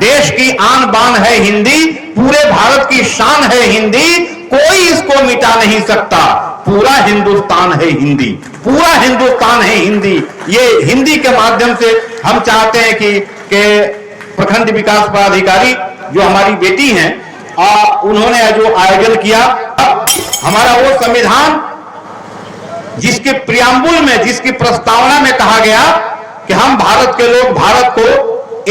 देश की आन बान है हिंदी, पूरे भारत की शान है हिंदी, कोई इसको मिटा नहीं सकता, पूरा हिंदुस्तान है हिंदी, पूरा हिंदुस्तान है हिंदी। ये हिंदी के माध्यम से हम चाहते हैं कि प्रखंड विकास पदाधिकारी जो हमारी बेटी हैं, उन्होंने जो आयोजन किया, हमारा वो संविधान जिसके प्रियम्बुल में, जिसकी प्रस्तावना में कहा गया कि हम भारत के लोग भारत को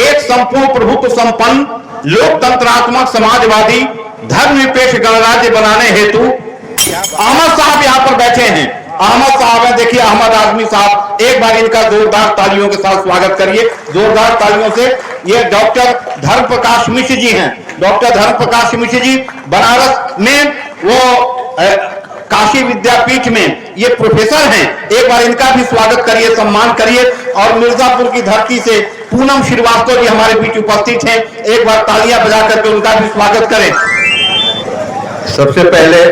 एक संपूर्ण प्रभुत्व संपन्न लोकतंत्रात्मक समाजवादी धर्मनिरपेक्ष गणराज्य बनाने हेतु, अहमद साहब यहां पर बैठे हैं, अहमद साहब हैं, देखिए अहमद आजमी साहब, एक बार इनका जोरदार तालियों के साथ स्वागत करिए, जोरदार तालियों से। ये डॉक्टर धर्म प्रकाश मिश्र जी हैं, डॉक्टर धर्म प्रकाश मिश्र जी बनारस में वो काशी विद्यापीठ में ये प्रोफेसर हैं, एक बार इनका भी स्वागत करिए, सम्मान करिए। और मिर्जापुर की धरती से पूनम श्रीवास्तव जी हमारे बीच उपस्थित हैं, एक बार तालियां बजा करके उनका भी स्वागत करें। सबसे पहले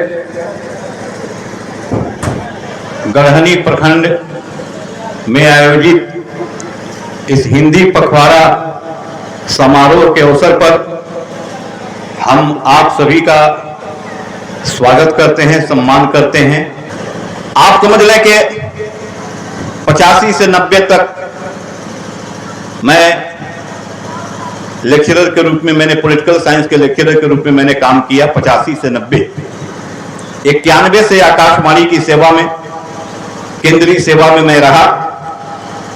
गढ़हनी प्रखंड में आयोजित इस हिंदी पखवाड़ा समारोह के अवसर पर हम आप सभी का स्वागत करते हैं, सम्मान करते हैं। आप समझ लें कि 85 से 90 तक मैं लेक्चरर के रूप में, मैंने पॉलिटिकल साइंस के लेक्चरर के रूप में मैंने काम किया 85 से 90। 91 से आकाशवाणी की सेवा में, केंद्रीय सेवा में मैं रहा।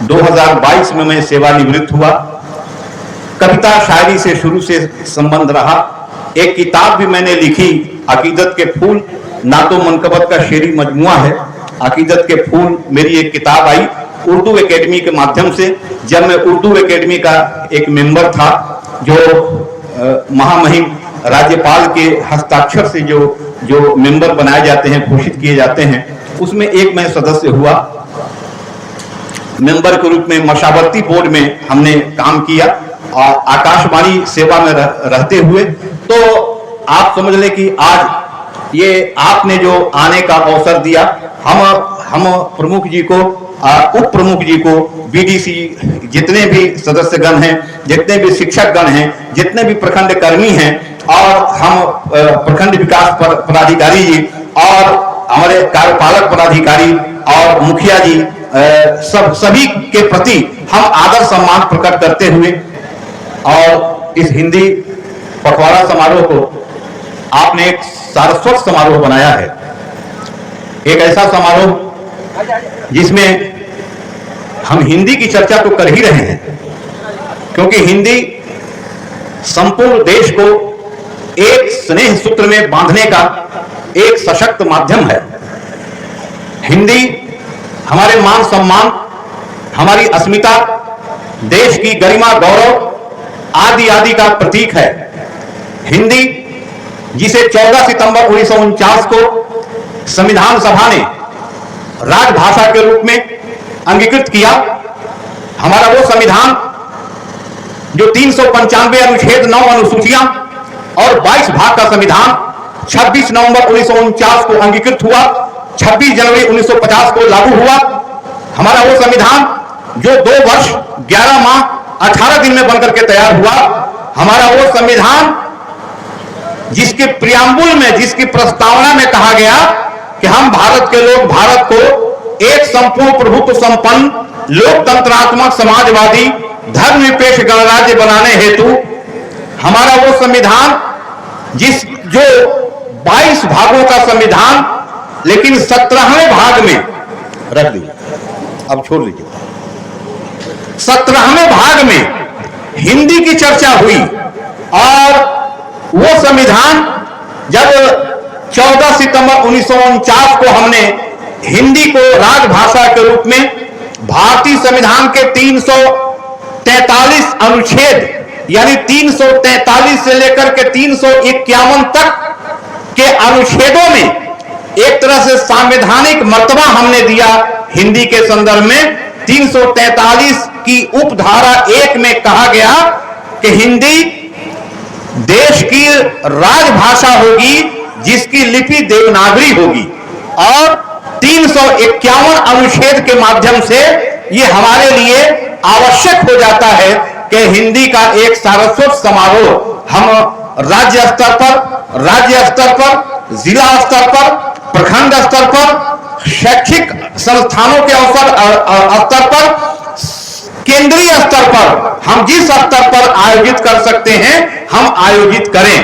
2022 में मैं सेवानिवृत्त हुआ। कविता शायरी से शुरू से संबंध रहा। एक किताब भी मैंने लिखी, अकीदत के फूल, ना तो मनकबत का शेरी मजमुआ है, अकीदत के फूल मेरी एक किताब आई उर्दू एकेडमी के माध्यम से। जब मैं उर्दू एकेडमी का एक मेंबर था, जो महामहिम राज्यपाल के हस्ताक्षर से जो मेंबर बनाए जाते हैं, घोषित किए जाते हैं, उसमें एक मैं सदस्य हुआ। मेंबर के रूप में मशावरती बोर्ड में हमने काम किया और आकाशवाणी सेवा में रहते हुए। तो आप समझ लें कि आज ये आपने जो आने का अवसर दिया, हम प्रमुख जी को, उप प्रमुख जी को, बीडीसी, जितने भी सदस्यगण हैं, जितने भी शिक्षकगण हैं, जितने भी प्रखंड कर्मी हैं, और हम प्रखंड विकास पदाधिकारी जी और हमारे कार्यपालक पदाधिकारी और मुखिया जी, सभी के प्रति हम आदर सम्मान प्रकट करते हुए, और इस हिंदी पखवाड़ा समारोह को आपने एक सारस्वत समारोह बनाया है, एक ऐसा समारोह जिसमें हम हिंदी की चर्चा तो कर ही रहे हैं, क्योंकि हिंदी संपूर्ण देश को एक स्नेह सूत्र में बांधने का एक सशक्त माध्यम है। हिंदी हमारे मान सम्मान, हमारी अस्मिता, देश की गरिमा गौरव आदि आदि का प्रतीक है। हिंदी जिसे 14 सितंबर 1949 को संविधान सभा ने राजभाषा के रूप में अंगीकृत किया। हमारा वो संविधान जो 395 अनुच्छेद 9 अनुसूचियां और 22 भाग का संविधान 26 नवंबर 1949 को अंगीकृत हुआ, 26 जनवरी 1950 को लागू हुआ। हमारा वो संविधान जो 2 वर्ष 11 माह 18 दिन में बनकर के तैयार हुआ। हमारा वो संविधान जिसके प्रियम्बुल में, जिसकी प्रस्तावना में कहा गया कि हम भारत के लोग भारत को एक संपूर्ण प्रभुत्व संपन्न लोकतंत्रात्मक समाजवादी धर्मनिरपेक्ष गणराज्य बनाने हेतु, हमारा वो संविधान जो 22 भागों का संविधान, लेकिन 17वें भाग में रख दीजिए, अब छोड़ लीजिए, 17वें भाग में हिंदी की चर्चा हुई। और वो संविधान जब 14 सितंबर 1949 को हमने हिंदी को राजभाषा के रूप में भारतीय संविधान के 343 अनुच्छेद, यानी 343 से लेकर के 351 तक के अनुच्छेदों में एक तरह से संवैधानिक मर्तबा हमने दिया हिंदी के संदर्भ में। 343 की उपधारा 1 में कहा गया कि हिंदी देश की राजभाषा होगी जिसकी लिपि देवनागरी होगी, और 351 अनुच्छेद के माध्यम से ये हमारे लिए आवश्यक हो जाता है कि हिंदी का एक सारस्वत समारोह हम राज्य स्तर पर, जिला स्तर पर, प्रखंड स्तर पर, शैक्षिक संस्थानों के स्तर पर, केंद्रीय स्तर पर, हम जिस स्तर पर आयोजित कर सकते हैं हम आयोजित करें।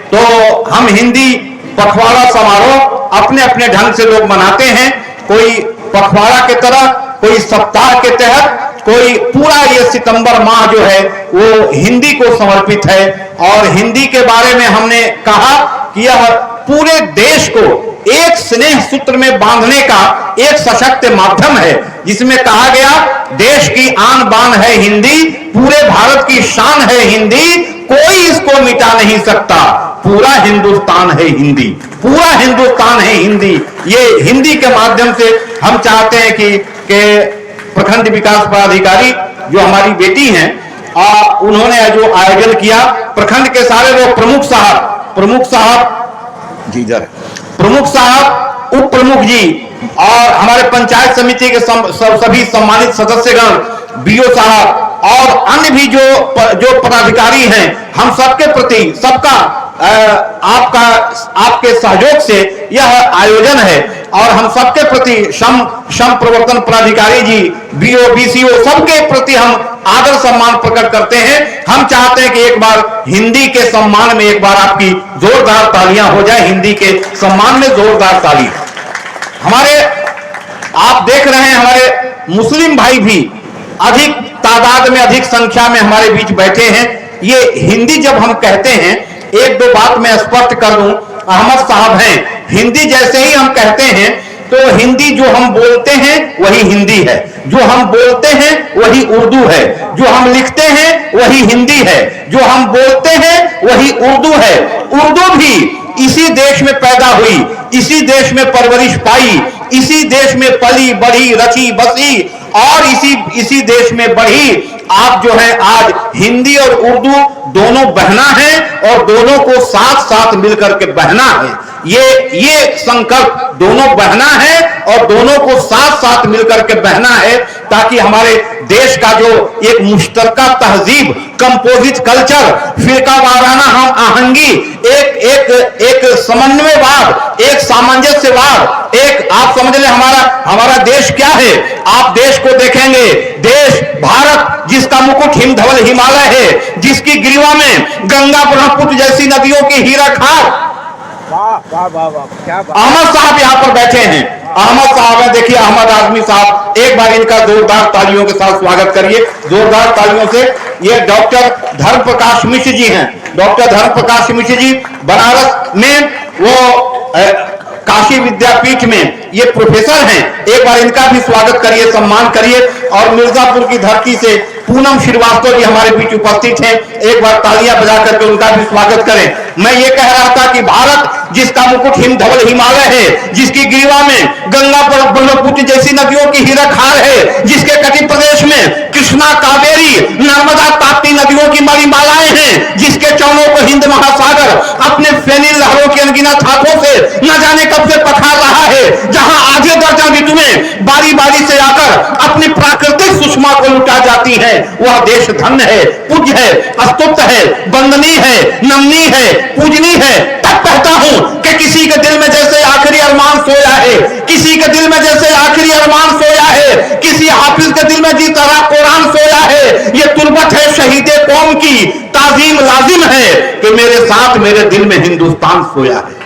तो हम हिंदी पखवाड़ा समारोह अपने अपने ढंग से लोग मनाते हैं, कोई पखवाड़ा के तरह, कोई सप्ताह के तहत, कोई पूरा ये सितंबर माह जो है वो हिंदी को समर्पित है। और हिंदी के बारे में हमने कहा कि यह पूरे देश को एक स्नेह सूत्र में बांधने का एक सशक्त माध्यम है, जिसमें कहा गया देश की आन बान है हिंदी, पूरे भारत की शान है हिंदी, कोई इसको मिटा नहीं सकता, पूरा हिंदुस्तान है हिंदी, पूरा हिंदुस्तान है हिंदी। ये हिंदी के माध्यम से हम चाहते हैं कि प्रखंड विकास पदाधिकारी जो हमारी बेटी हैं, उन्होंने जो आयोजन किया, प्रखंड के सारे लोग, प्रमुख साहब जी, प्रमुख साहब, उप प्रमुख जी और हमारे पंचायत समिति के सभी सम्मानित सदस्यगण, बीओ साहब और अन्य भी जो पदाधिकारी हैं, हम सबके प्रति आपके सहयोग से यह आयोजन है और हम सबके प्रति श्रम प्रवर्तन पदाधिकारी जी, बीओ, बीसीओ, सबके प्रति हम आदर सम्मान प्रकट करते हैं। हम चाहते हैं कि एक बार हिंदी के सम्मान में एक बार आपकी जोरदार तालियां हो जाए, हिंदी के सम्मान में जोरदार ताली। आप देख रहे हैं हमारे मुस्लिम भाई भी अधिक तादाद में, अधिक संख्या में हमारे बीच बैठे हैं। ये हिंदी जब हम कहते हैं, एक दो बात मैं स्पष्ट कर दूं, अहमद साहब हैं, हिंदी जैसे ही हम कहते हैं तो हिंदी जो हम बोलते हैं वही हिंदी है, जो हम बोलते हैं वही उर्दू है, जो हम लिखते हैं वही हिंदी है, जो हम बोलते हैं वही उर्दू है। उर्दू भी इसी देश में पैदा हुई, इसी देश में परवरिश पाई, इसी देश में पली बढ़ी, रची बसी और इसी देश में बढ़ी। आप जो है आज हिंदी और उर्दू दोनों बहना है और दोनों को साथ साथ मिलकर के बहना है। ये संकल्प, दोनों बहना है और दोनों को साथ साथ मिलकर के बहना है, ताकि हमारे देश का जो एक मुश्तरका तहजीब, कंपोजिट कल्चर, फिरका वाराना हम आहंगी, एक समन्वयवाद, एक सामंजस्यवाद, एक आप समझ लें हमारा देश क्या है। आप देश को देखेंगे, देश भारत जिसका मुकुट हिमधवल हिमालय है, जिसकी ग्रीवा में गंगा ब्रह्मपुत्र जैसी नदियों की हीरा खार। अहमद साहब यहाँ पर बैठे हैं, अहमद साहब है, देखिए अहमद आजमी साहब, एक बार इनका जोरदार तालियों के साथ स्वागत करिए, जोरदार तालियों से। ये डॉक्टर धर्म प्रकाश मिश्र जी हैं, डॉक्टर धर्म प्रकाश मिश्र जी बनारस में वो काशी विद्यापीठ में ये प्रोफेसर हैं, एक बार इनका भी स्वागत करिए, सम्मान करिए। और मिर्जापुर की धरती से पूनम श्रीवास्तव जी हमारे बीच उपस्थित हैं, एक बार तालियां बजा करके उनका भी स्वागत करें। मैं ये कह रहा था कि भारत जिसका मुकुट हिमधवल हिमालय है, जिसकी ग्रीवा में गंगा ब्रह्मपुत्र जैसी नदियों की हीरा खार है, जिसके तटीय प्रदेश में कृष्णा, कावेरी, नर्मदा, ताप्ती नदियों की मणिमालाएं हैं, जिसके चरणों को हिंद महासागर अपने फेनिल लहरों की अनगिनत हाथों से न जाने कब से पखार रहा है, जहां आधे दर्जन ऋतुएं बारी बारी से आकर अपनी प्राकृतिक सुषमा को लुटा जाती है, वह देश धन्य है, पूज्य है, स्तुत्य है, वंदनीय है, नमनीय है, पूजनीय है। तब कहता हूं कि किसी के दिल में जैसे आखिरी अरमान सोया है, किसी के दिल में जैसे आखिरी अरमान सोया है, किसी हाफिज के दिल में जिस तरह कुरान सोया है, ये तुलबत है शहीदे कौम की, ताजीम लाजिम है कि मेरे साथ मेरे दिल में हिंदुस्तान सोया है।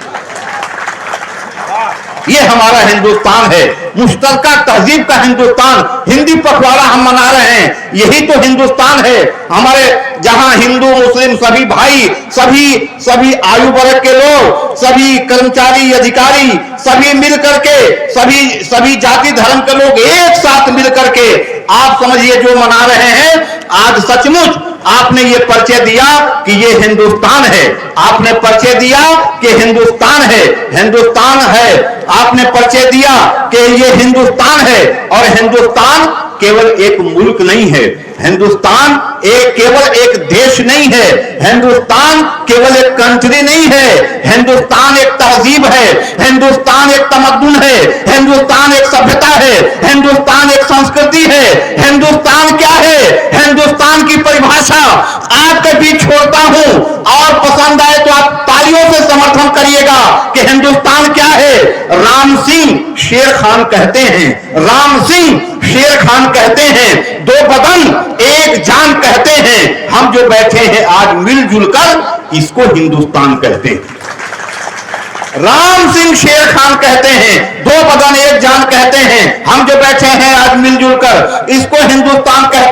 ये हमारा हिंदुस्तान है, मुश्तरका तहजीब का हिंदुस्तान। हिंदी पखवाड़ा हम मना रहे हैं, यही तो हिंदुस्तान है हमारे, जहां हिंदू मुस्लिम सभी भाई, सभी आयु वर्ग के लोग, सभी कर्मचारी अधिकारी, सभी मिलकर के, सभी जाति धर्म के लोग एक साथ मिलकर के आप समझिए जो मना रहे हैं। आज सचमुच आपने ये परिचय दिया कि ये हिंदुस्तान है, आपने परिचय दिया कि हिंदुस्तान है, हिंदुस्तान है, आपने परिचय दिया कि ये हिंदुस्तान है और हिंदुस्तान केवल एक मुल्क नहीं है, हिंदुस्तान केवल एक देश नहीं है, हिंदुस्तान केवल एक कंट्री नहीं है, हिंदुस्तान एक तहजीब है, हिंदुस्तान एक तमद्दुन है, हिंदुस्तान एक सभ्यता है, हिंदुस्तान एक संस्कृति है। हिंदुस्तान क्या है? हिंदुस्तान की परिभाषा आपके बीच छोड़ता हूं और पसंद आए तो आप तालियों से समर्थन करिएगा कि हिंदुस्तान क्या है। राम सिंह शेर खान कहते हैं, राम सिंह शेर खान कहते हैं, दो बदन एक जान कहते हैं। हम जो बैठे हैं आज मिलजुल कर, इसको हिंदुस्तान कहते हैं। राम सिंह शेर खान कहते हैं, दो बदन एक जान कहते हैं। हम जो बैठे हैं आज मिलजुल कर, इसको हिंदुस्तान कहते हैं।